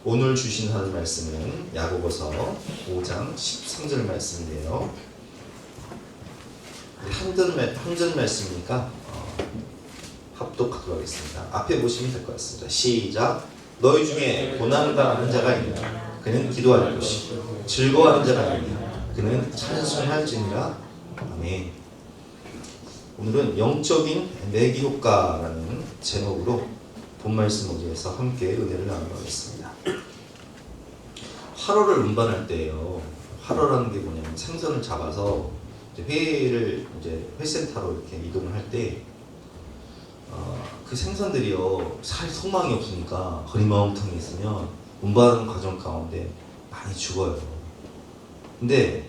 오늘 주신 하나님 말씀은 야고보서 5장 13절 말씀인데요. 한전 말씀이니까 합독하도록 하겠습니다. 앞에 보시면 될 것 같습니다. 시작. 너희 중에 고난당하는 자가 있느냐? 그는 기도할 것이요 즐거워하는 자가 있느냐? 그는 찬송할지니라. 아멘. 오늘은 영적인 매기 효과라는 제목으로 본 말씀 어디에서 함께 은혜를 나누겠습니다. 활어를 운반할 때요. 활어라는 게 뭐냐면 생선을 잡아서 회를 회센터로 이렇게 이동을 할 때 그 생선들이요 살 소망이 없으니까 허리멍텅이 있으면 운반하는 과정 가운데 많이 죽어요. 근데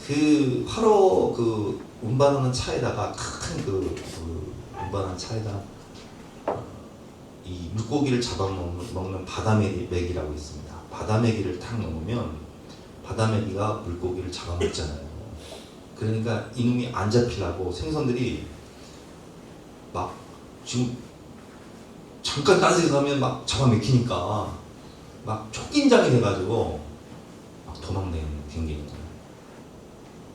그 활어 그 운반하는 차에다가 큰 운반하는 차에다 이 물고기를 잡아먹는 바다메기라고 있습니다. 바다메기를 탁 넣으면 바다메기가 물고기를 잡아먹잖아요. 그러니까 이놈이 안 잡히려고 생선들이 막 지금 잠깐 딴데 가면 막 잡아먹히니까 막 초긴장이 돼가지고 막 도망다니는 게 있는 거예요.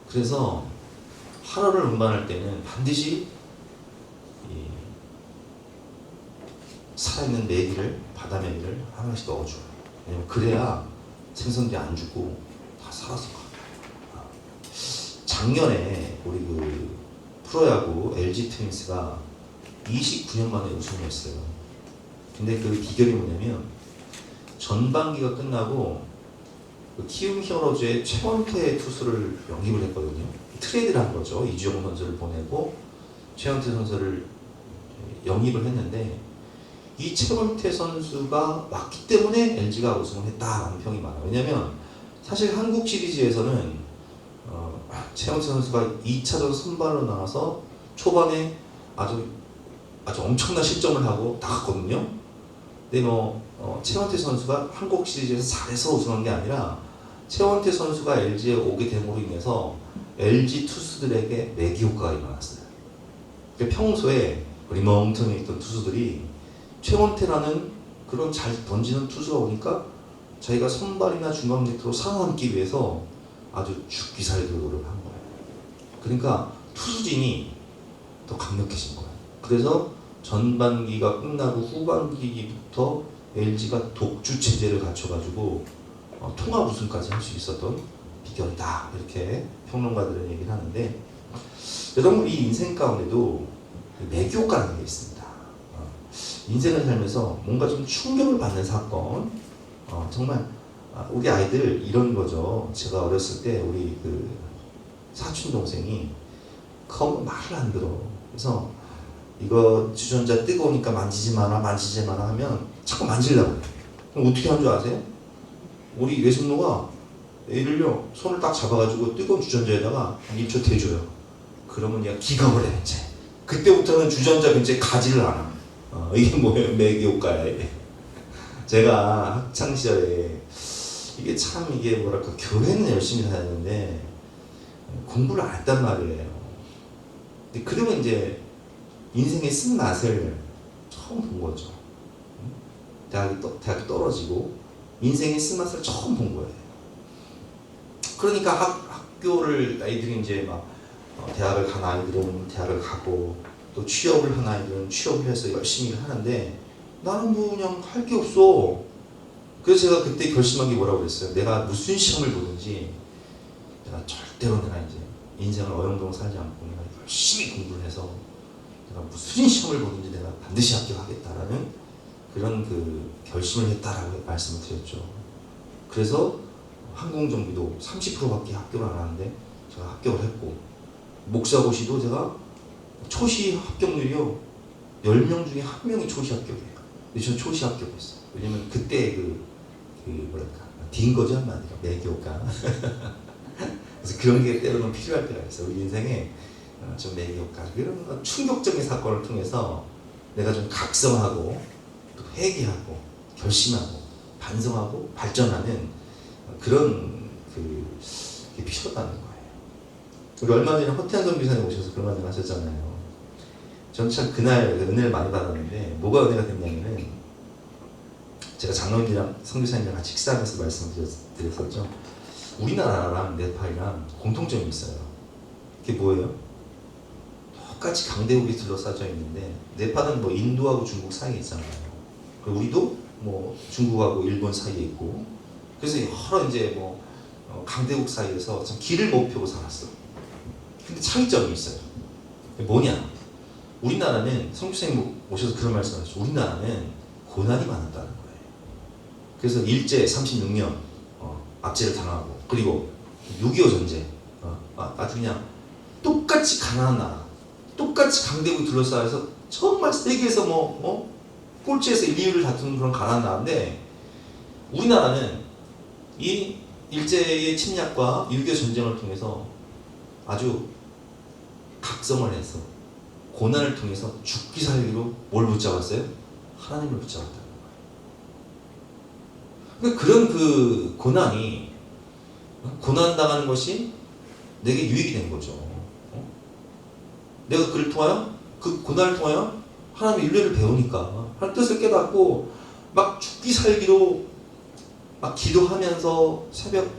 그래서 활어를 운반할 때는 반드시 살아있는 메기를 바다메기를 하나씩 넣어줘요. 왜냐면 그래야 생선들이 안 죽고 다 살아서 가. 작년에 우리 프로야구 LG 트윈스가 29년 만에 우승을 했어요. 근데 그 비결이 뭐냐면 전반기가 끝나고 키움 히어로즈의 최원태 투수를 영입을 했거든요. 트레이드를 한 거죠. 이주영 선수를 보내고 최원태 선수를 영입을 했는데 이 최원태 선수가 왔기 때문에 LG가 우승을 했다라는 평이 많아요. 왜냐면 사실 한국 시리즈에서는 최원태 선수가 2차전 선발로 나와서 초반에 아주 엄청난 실점을 하고 나갔거든요. 근데 최원태 선수가 한국 시리즈에서 잘해서 우승한 게 아니라 최원태 선수가 LG에 오게 됨으로 인해서 LG 투수들에게 매기 효과가 일어났어요. 그러니까 평소에 멍텅이 있던 투수들이 최원태라는 그런 잘 던지는 투수가 오니까 자기가 선발이나 중간 밑으로 살아남기 위해서 아주 죽기 살기로 노력을 한 거예요. 그러니까 투수진이 더 강력해진 거예요. 그래서 전반기가 끝나고 후반기부터 LG가 독주 체제를 갖춰가지고 통합 우승까지 할 수 있었던 비결이다. 이렇게 평론가들은 얘기를 하는데, 여러분 이 인생 가운데도 매기 효과라는 게 있습니다. 인생을 살면서 뭔가 좀 충격을 받는 사건, 정말 우리 아이들 이런 거죠. 제가 어렸을 때 우리 사촌 동생이 커면 말을 안 들어. 그래서 이거 주전자 뜨거우니까 만지지 마라 하면 자꾸 만지려고 해요. 그럼 어떻게 하는 줄 아세요? 우리 외숙모가 애를요 손을 딱 잡아가지고 뜨거운 주전자에다가 1초 대줘요. 그러면 얘가 기겁을 해. 이제 그때부터는 주전자 근처에 가지를 않아. 이게 뭐예요? 매기 효과예요. 제가 학창 시절에 이게 뭐랄까, 교회는 열심히 다녔는데 공부를 안 했단 말이에요. 근데 그러면 이제 인생의 쓴맛을 처음 본 거죠. 대학이 떨어지고 인생의 쓴맛을 처음 본 거예요. 그러니까 학교를 아이들이 이제 막 대학을 간 아이들은 대학을 가고 또 취업을 한 아이들은 취업을 해서 열심히 하는데 나는 뭐 그냥 할 게 없어. 그래서 제가 그때 결심한 게 뭐라고 그랬어요. 내가 무슨 시험을 보든지 내가 절대로 내가 이제 인생을 어영동 살지 않고 내가 열심히 공부를 해서 내가 무슨 시험을 보든지 내가 반드시 합격하겠다라는 그런 결심을 했다라고 말씀을 드렸죠. 그래서 항공정비도 30%밖에 합격을 안 하는데 제가 합격을 했고, 목사고시도 제가 초시 합격률이요 10명 중에 1명이 초시 합격이에요. 근데 저는 초시 합격했어요. 왜냐면 그때 뭐랄까 딘 거죠 한마디로 매기 효과. 그래서 그런 게 때로는 필요할 때가 있어요. 우리 인생에 좀 매기 효과, 이런 충격적인 사건을 통해서 내가 좀 각성하고 또 회개하고 결심하고 반성하고 발전하는 그런 게 필요하다는 거예요. 우리 얼마 전에 허태한 선교사님 오셔서 그런 말씀 하셨잖아요. 전 참 그날 은혜를 많이 받았는데 뭐가 은혜가 됐냐면은 제가 장로님이랑 선교사님이랑 같이 식사하면서 말씀드렸었죠. 우리나라랑 네팔이랑 공통점이 있어요. 그게 뭐예요? 똑같이 강대국이 둘러싸여 있는데 네팔은 뭐 인도하고 중국 사이에 있잖아요. 그리고 우리도 뭐 중국하고 일본 사이에 있고, 그래서 여러 이제 뭐 강대국 사이에서 참 길을 못 펴고 살았어. 근데 차이점이 있어요. 뭐냐? 우리나라는 선교사님 오셔서 그런 말씀하셨죠. 우리나라는 고난이 많았다는 거예요. 그래서 일제 36년 압제를 당하고, 그리고 6.25 전쟁, 아주 그냥 똑같이 가난한 나라, 똑같이 강대국이 둘러싸여서 정말 세계에서 꼴찌에서 1, 2위를 다투는 그런 가난한 나라인데, 우리나라는 이 일제의 침략과 6.25 전쟁을 통해서 아주 각성을 해서 고난을 통해서 죽기 살기로 뭘 붙잡았어요? 하나님을 붙잡았다는 거예요. 그러니까 그런 그 고난당하는 것이 내게 유익이 된 거죠. 내가 그를 통하여, 그 고난을 통하여 하나님의 윤리를 배우니까, 하나님 뜻을 깨닫고 막 죽기 살기로 막 기도하면서 새벽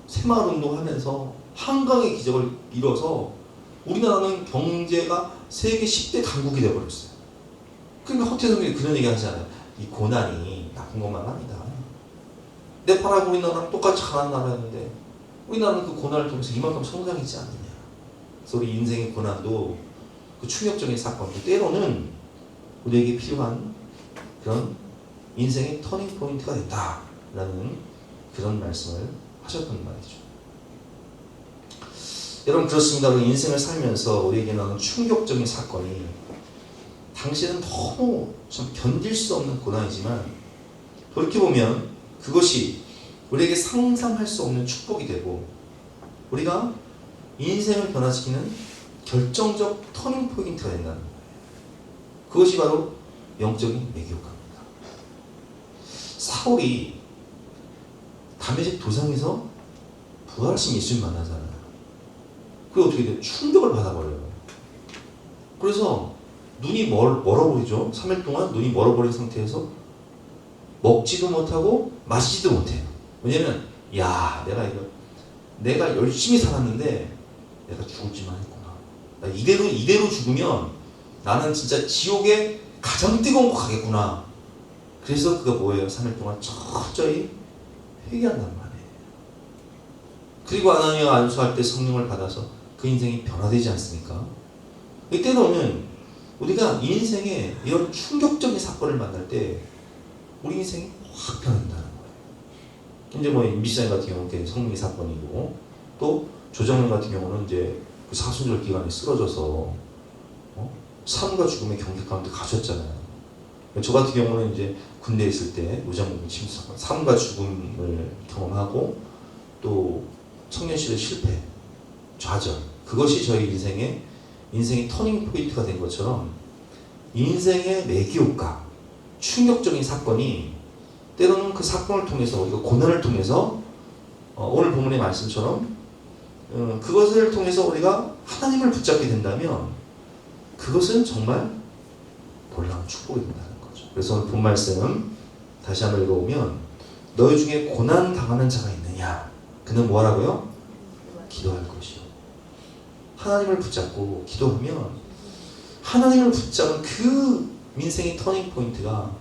새마을 운동하면서 한강의 기적을 이뤄서 우리나라는 경제가 세계 10대 강국이 되어버렸어요. 그러니까 허태성이 그런 얘기 하잖아요. 이 고난이 나쁜 것만 아니다. 네팔하고 우리나라랑 똑같이 가난한 나라였는데 우리나라는 그 고난을 통해서 이만큼 성장했지 않느냐. 그래서 우리 인생의 고난도 그 충격적인 사건도 때로는 우리에게 필요한 그런 인생의 터닝 포인트가 됐다라는 그런 말씀을 하셨던 말이죠. 여러분, 그렇습니다. 우리 인생을 살면서 우리에게 나오는 충격적인 사건이 당시에는 너무 좀 견딜 수 없는 고난이지만 돌이켜보면 그것이 우리에게 상상할 수 없는 축복이 되고 우리가 인생을 변화시키는 결정적 터닝 포인트가 된다는 거예요. 그것이 바로 영적인 매교가입니다. 사울이 다메섹 도상에서 부활하신 예수님 만나잖아요. 그리고 어떻게 돼요? 충격을 받아버려요. 그래서 눈이 멀어버리죠. 3일 동안 눈이 멀어버린 상태에서 먹지도 못하고 마시지도 못해요. 왜냐면 내가 열심히 살았는데 내가 죽을지만 했구나. 이대로 죽으면 나는 진짜 지옥에 가장 뜨거운 곳 가겠구나. 그래서 그가 뭐예요? 3일 동안 철저히 회개한단 말이에요. 그리고 아나니아가 안수할 때 성령을 받아서 그 인생이 변화되지 않습니까? 이때로는 우리가 인생에 이런 충격적인 사건을 만날 때 우리 인생이 확 변한다는 거예요. 이제 뭐 미시장 같은 경우는 성리 사건이고, 또 조정현 같은 경우는 이제 그 사순절 기간에 쓰러져서 삶과 죽음의 경계 가운데 가셨잖아요. 저 같은 경우는 이제 군대에 있을 때 무장공군 침수 사건, 삶과 죽음을 경험하고 또 청년시대 실패, 좌절, 그것이 저희 인생의 터닝 포인트가 된 것처럼 인생의 매기효과, 충격적인 사건이 때로는 그 사건을 통해서 우리가 고난을 통해서 오늘 본문의 말씀처럼 그것을 통해서 우리가 하나님을 붙잡게 된다면 그것은 정말 놀라운 축복이 된다는 거죠. 그래서 오늘 본 말씀 다시 한번 읽어보면 너희 중에 고난 당하는 자가 있느냐? 그는 뭐하라고요? 기도할 것이요. 하나님을 붙잡고 기도하면 하나님을 붙잡은 그 인생의 터닝 포인트가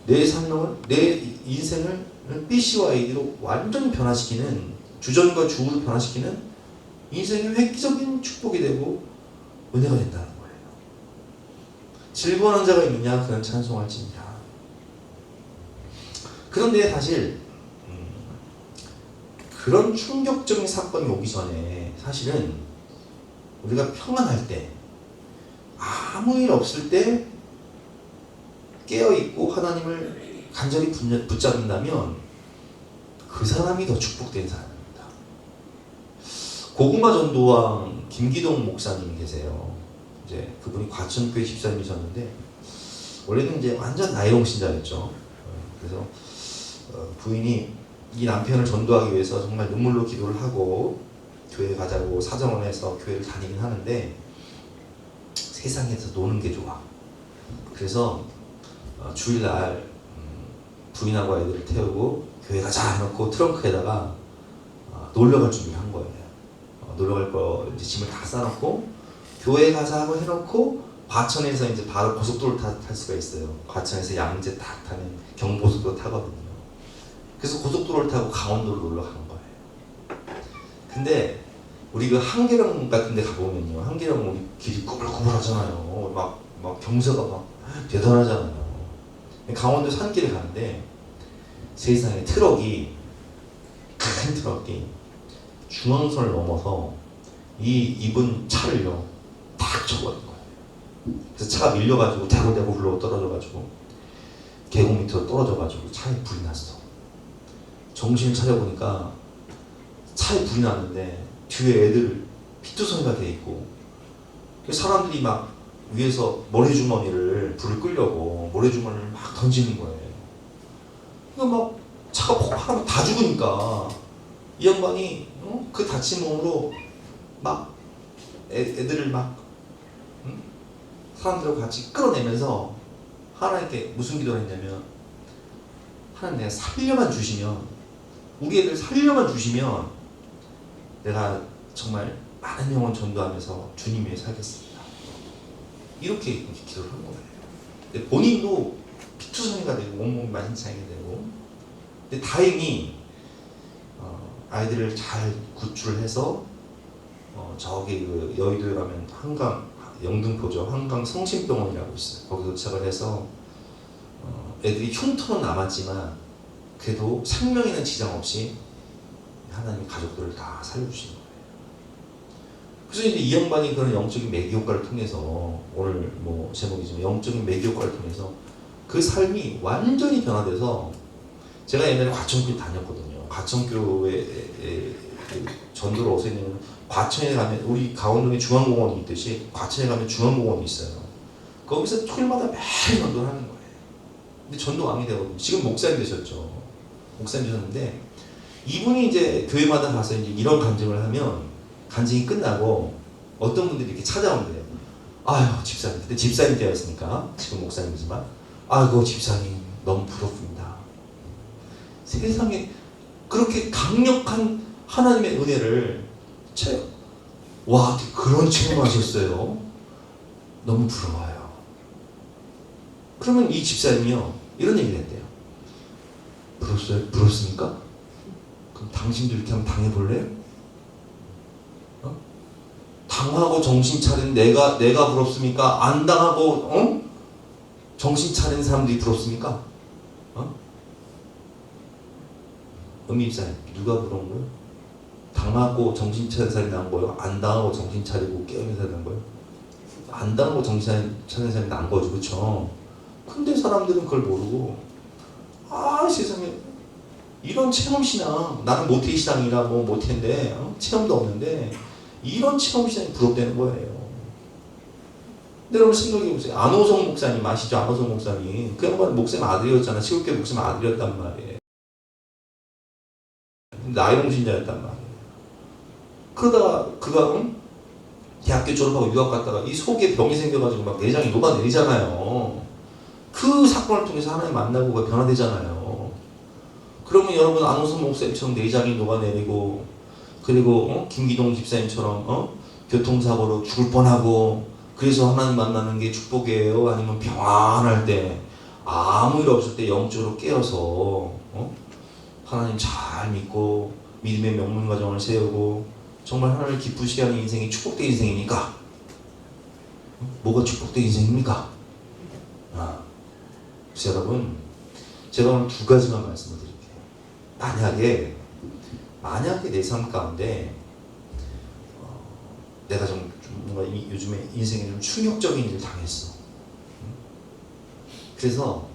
내 삶을, 내 인생을 B씨와 A로 완전히 변화시키는, 주전과 주우로 변화시키는 인생의 획기적인 축복이 되고 은혜가 된다는 거예요. 즐거워하는 자가 있느냐? 그는 찬송할지니라. 그런데 사실 그런 충격적인 사건이 오기 전에 사실은 우리가 평안할 때, 아무 일 없을 때 깨어있고 하나님을 간절히 붙잡는다면 그 사람이 더 축복된 사람입니다. 고구마 전도왕 김기동 목사님 계세요. 이제 그분이 과천교회 집사님이셨는데 원래는 이제 완전 나이롱 신자였죠. 그래서 부인이 이 남편을 전도하기 위해서 정말 눈물로 기도를 하고 교회 가자고 사정을 해서 교회를 다니긴 하는데 세상에서 노는 게 좋아. 그래서 주일날 부인하고 아이들을 태우고 교회 가자 해놓고 트렁크에다가 놀러 갈 준비를 한 거예요. 놀러 갈 거 이제 짐을 다 싸놓고 교회 가자 하고 해놓고 과천에서 이제 바로 고속도로를 탈 수가 있어요. 과천에서 양재 딱 타면 경부고속도로 타거든요. 그래서 고속도로를 타고 강원도로 놀러 가는 거예요. 근데 우리 그 한계령 같은 데 가보면요. 한계령 우리 길이 구불구불하잖아요. 막 경사가 막 대단하잖아요. 강원도 산길에 가는데 세상에 트럭이 큰 트럭이 중앙선을 넘어서 이 이분 차를요 딱 쳐버린 거예요. 그래서 차가 밀려가지고 대고대고 굴러 떨어져가지고 계곡 밑으로 떨어져가지고 차에 불이 났어. 정신을 차려보니까 차에 불이 났는데 뒤에 애들 피투성이가 돼 있고 사람들이 막 위에서 모래주머니를 불을 끄려고 모래주머니를 막 던지는 거예요. 그러니까 막 차가 폭발하면 다 죽으니까 이 양반이 그 다친 몸으로 막 애들을 막 사람들하고 같이 끌어내면서 하나님께 무슨 기도를 했냐면 하나님 내가 살려만 주시면 우리 애들 살려만 주시면 내가 정말 많은 영혼 전도하면서 주님 위해 살겠습니다. 이렇게 기도를 한 거예요. 근데 본인도 피투성이가 되고 온몸이 만신창이 되고 근데 다행히 아이들을 잘 구출을 해서 저기 그 여의도에 가면 한강 영등포죠. 한강 성심병원이라고 있어요. 거기 도착을 해서 애들이 흉터는 남았지만 그래도 생명에는 지장 없이 하나님 가족들을 다 살려주신 거예요. 그래서 이제 이 양반이 그런 영적인 매기 효과를 통해서 오늘 뭐 제목이지만 영적인 매기 효과를 통해서 그 삶이 완전히 변화돼서 제가 옛날에 과천교회 다녔거든요. 과천교회 전도로 어서 있는 과천에 가면 우리 강원도에 중앙공원이 있듯이 과천에 가면 중앙공원이 있어요. 거기서 토요일마다 매일 전도를 하는 거예요. 근데 전도 왕이 되거든요. 지금 목사님 되셨죠. 목사님 되셨는데 이분이 이제 교회마다 가서 이제 이런 간증을 하면 간증이 끝나고 어떤 분들이 이렇게 찾아온대요. 아유 집사님, 그때 집사님 때였으니까 지금 목사님이지만 아이고 집사님 너무 부럽습니다. 세상에 그렇게 강력한 하나님의 은혜를 와 그런 체험하셨어요. 너무 부러워요. 그러면 이 집사님이요 이런 얘기를 했대요. 부럽어요? 부럽습니까? 그럼 당신도 이렇게 한번 당해볼래요? 당하고 정신 차린 내가 부럽습니까? 안 당하고 정신 차린 사람들이 부럽습니까? 음입사님 누가 부러운 거예요? 당하고 정신 차린 사람이 나은 거예요? 안 당하고 정신 차리고 깨어있는 사람이 나은 거예요? 안 당하고 정신 차린 사람이 나은 거죠, 그렇죠? 근데 사람들은 그걸 모르고 세상에 이런 체험신앙 나는 모태신앙이라 뭐 모태인데 체험도 없는데 이런 체험신앙이 부럽다는 거예요. 근데 여러분 생각해보세요. 안호성 목사님 아시죠? 안호성 목사님 그 양반 목사님 아들이었잖아. 시골교회 목사님 아들이었단 말이에요. 나이롱신자였단 말이에요. 그러다가 그가 대학교 졸업하고 유학 갔다가 이 속에 병이 생겨가지고 막 내장이 녹아내리잖아요. 그 사건을 통해서 하나님 만나고 변화되잖아요. 그러면 여러분 안호성 목사님처럼 내장이 녹아내리고 그리고 김기동 집사님처럼 교통사고로 죽을 뻔하고 그래서 하나님 만나는 게 축복이에요? 아니면 평안할 때 아무 일 없을 때 영적으로 깨어서 하나님 잘 믿고 믿음의 명문 가정을 세우고 정말 하나님을 기쁘시게 하는 인생이 축복된 인생입니까? 뭐가 축복된 인생입니까? 그래서 여러분 제가 오늘 두 가지만 말씀을 드릴게요. 만약에 내 삶 가운데 내가 좀 뭔가 요즘에 인생에 좀 충격적인 일을 당했어. 그래서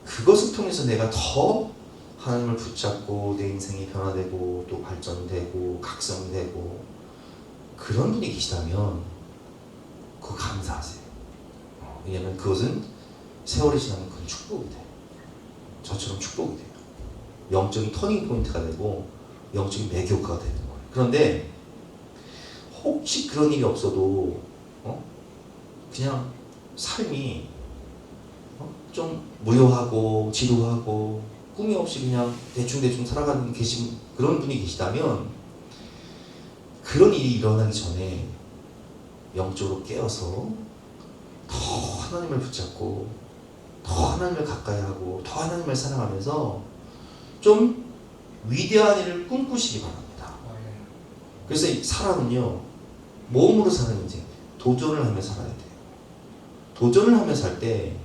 그것을 통해서 내가 더 하나님을 붙잡고 내 인생이 변화되고 또 발전되고 각성되고 그런 분이 계시다면 그거 감사하세요. 왜냐하면 그것은 세월이 지나면 그건 축복이 돼요. 저처럼 축복이 돼요. 영적인 터닝 포인트가 되고 영적인 매교가가 되는 거예요. 그런데 혹시 그런 일이 없어도 그냥 삶이 좀 무료하고 지루하고 꿈이 없이 그냥 대충 살아가는 그런 분이 계시다면 그런 일이 일어나기 전에 영적으로 깨어서 더 하나님을 붙잡고 더 하나님을 가까이 하고 더 하나님을 사랑하면서 좀 위대한 일을 꿈꾸시기 바랍니다. 그래서 이 사람은요, 몸으로 사는 인생, 도전을 하며 살아야 돼요. 도전을 하며 살 때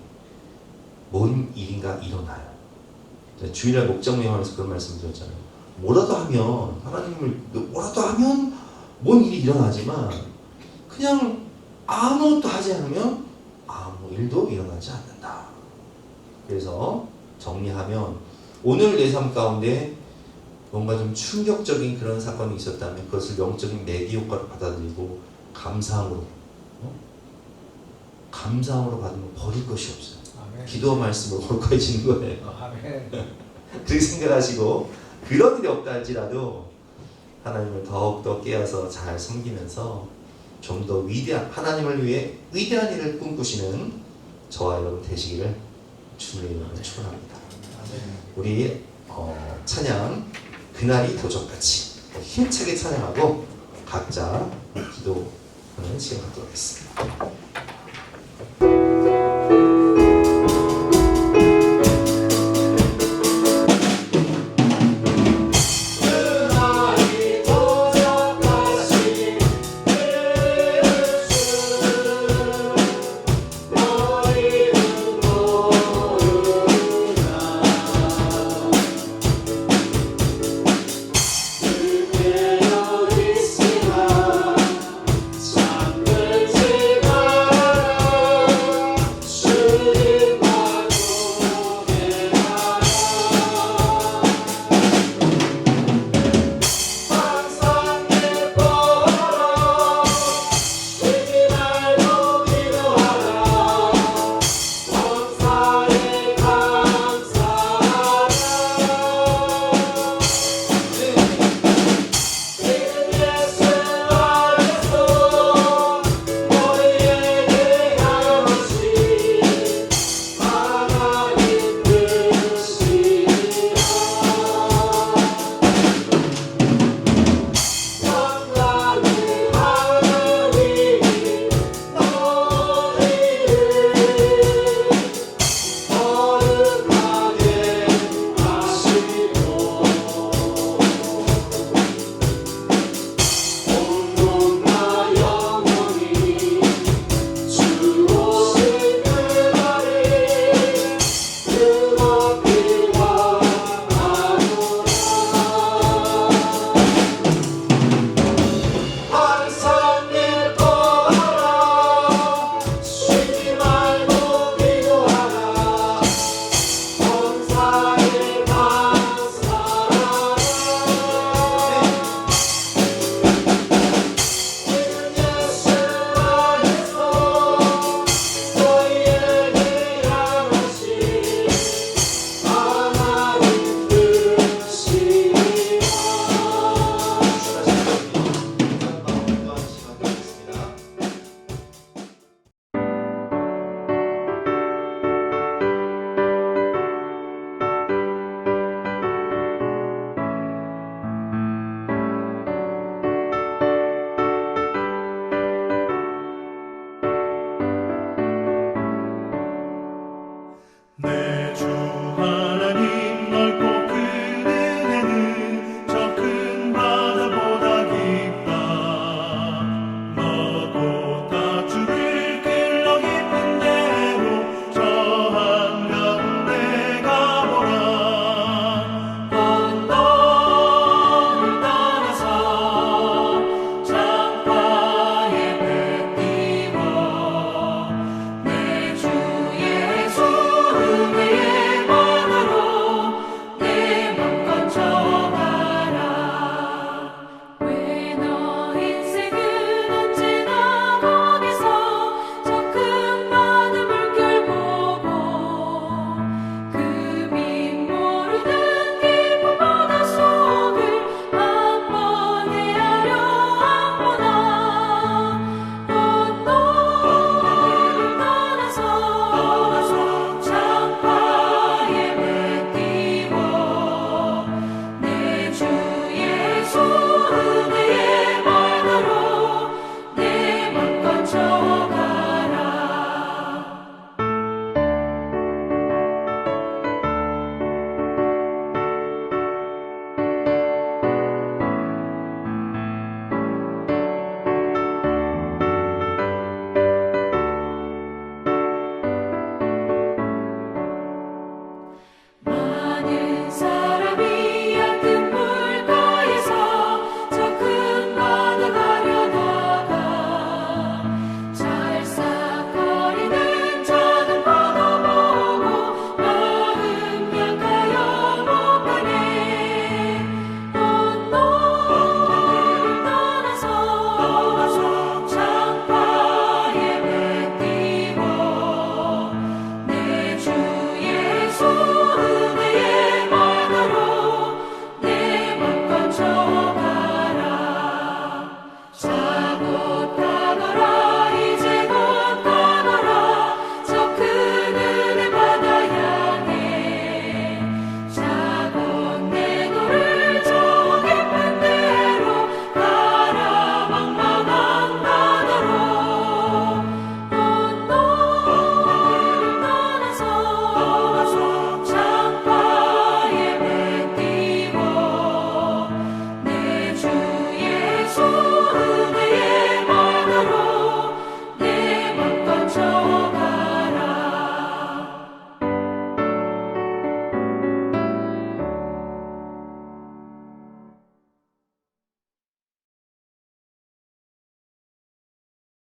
뭔 일인가 일어나요. 주일날 목장 모임하면서 그런 말씀 드렸잖아요. 뭐라도 하면 뭔 일이 일어나지만 그냥 아무것도 하지 않으면 아무 일도 일어나지 않는다. 그래서 정리하면 오늘 내 삶 가운데 뭔가 좀 충격적인 그런 사건이 있었다면 그것을 영적인 매개 효과로 받아들이고 감사함으로 받으면 버릴 것이 없어요. 아멘. 기도와 말씀으로 거룩해지는 거예요. 아멘. 그렇게 생각하시고 그런 일이 없다 할지라도 하나님을 더욱더 깨어서 잘 섬기면서 좀 더 하나님을 위해 위대한 일을 꿈꾸시는 저와 여러분 되시기를 주님의 이름으로 축원합니다. 우리 찬양 그날이 도적같이 힘차게 찬양하고 각자 기도하는 시간 갖도록 하겠습니다.